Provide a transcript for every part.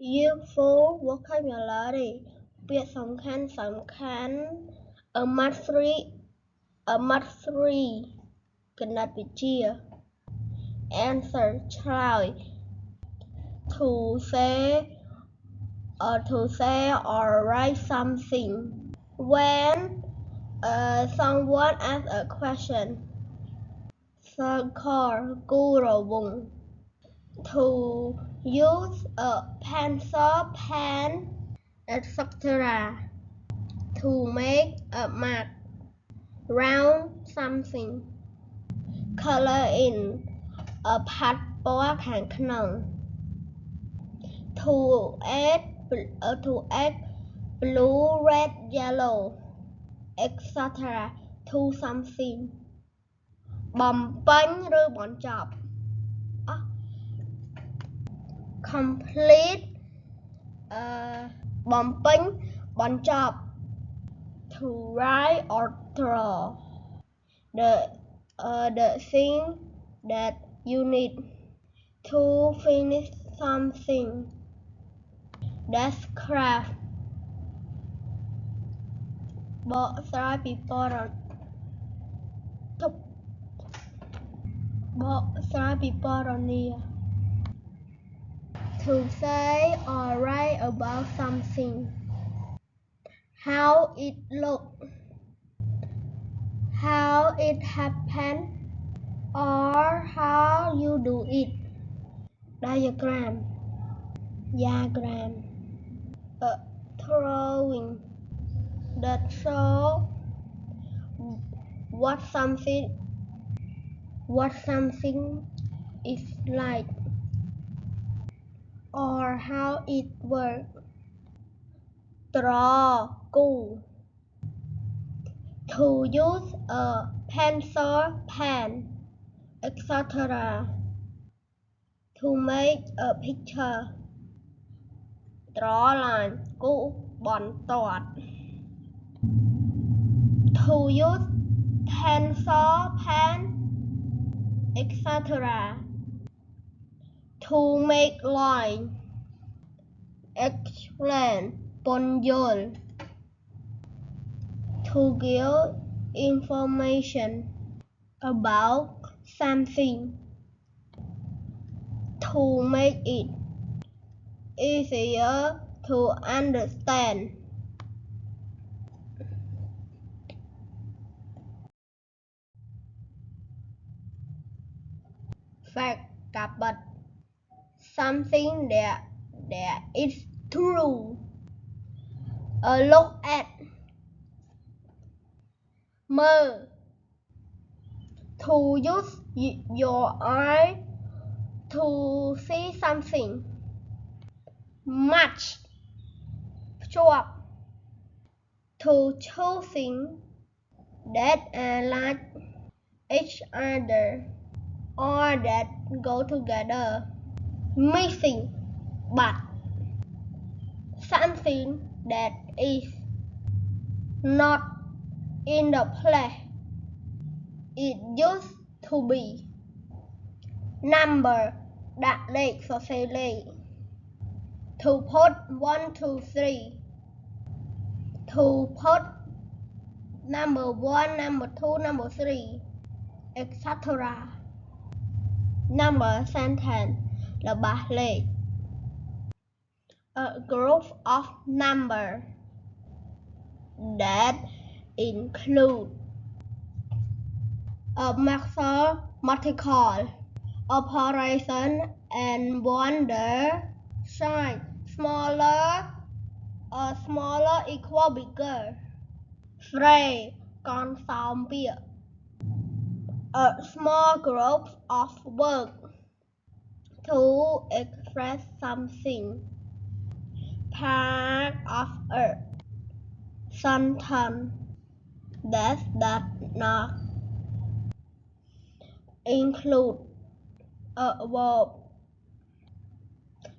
Useful vocabulary ពាក្យសំខាន់ a math គណិតវិទ្យា answer ឆ្លើយ to say or write something when someone asks a question circle គូរង្វង់ to use a pencil pen etc to make a mark round something color in ផាត់ពណ៌ខាងក្នុង to add blue red yellow etc to something បំពេញឬបញ្ចប់ complete បំពេញបញ្ចប់ to write or draw the thing that you need to finish something that's craft បកស្រាយពីពណ៌នា to say or write about something how it look how it happen or how you do it diagram a drawing that show what something is like or how it works draw គូ to use a pencil pen etc to make a picture draw line គូបន្ទាត់ to use pencil pen etc to make line explain ពន្យល់ to give information about something to make it easier to understand fact ការពិត something that is true a look at មើល to use your eye to see something match ភ្ជាប់ to choosing that are like each other or that go together missing បាត់ something that is not in the place it used to be number ដាក់លេខសរសេរលេខ to put 1 2 3 to put number 1 number 2 number 3 etc number sentence របស់លេខ a group of number that include a mathematical operation and wonder sign smaller equal bigger phrase កនសោមពាក្យ a small group of words to express something part of a sentence that does not include a verb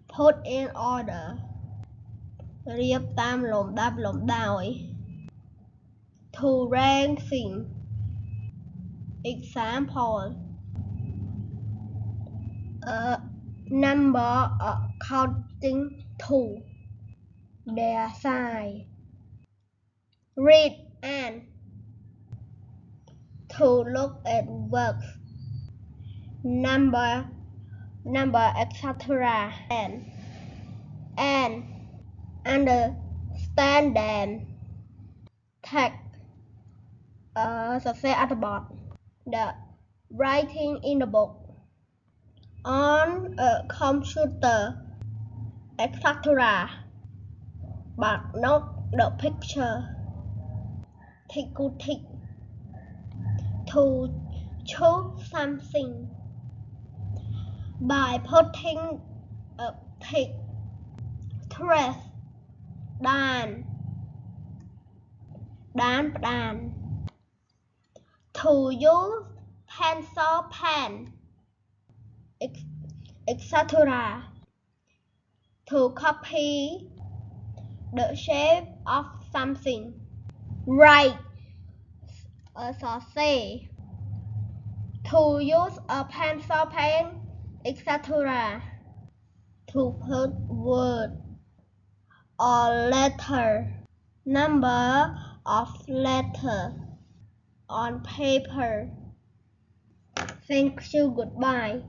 put in order រៀបតាមលំដាប់លំដោយ to rank things example number according to their size. Read and to look at works, number, etc. and understand them. Take success at the bottom. The writing in the book. On a computer, etc. But not the picture. Tick. To choose something by putting a tick. Trace. Dan. To use pencil, pen, etc. To copy the shape of something. Write a sauce. To use a pencil, pen, etc. To put word or letter, number of letter on paper. Thank you. Goodbye.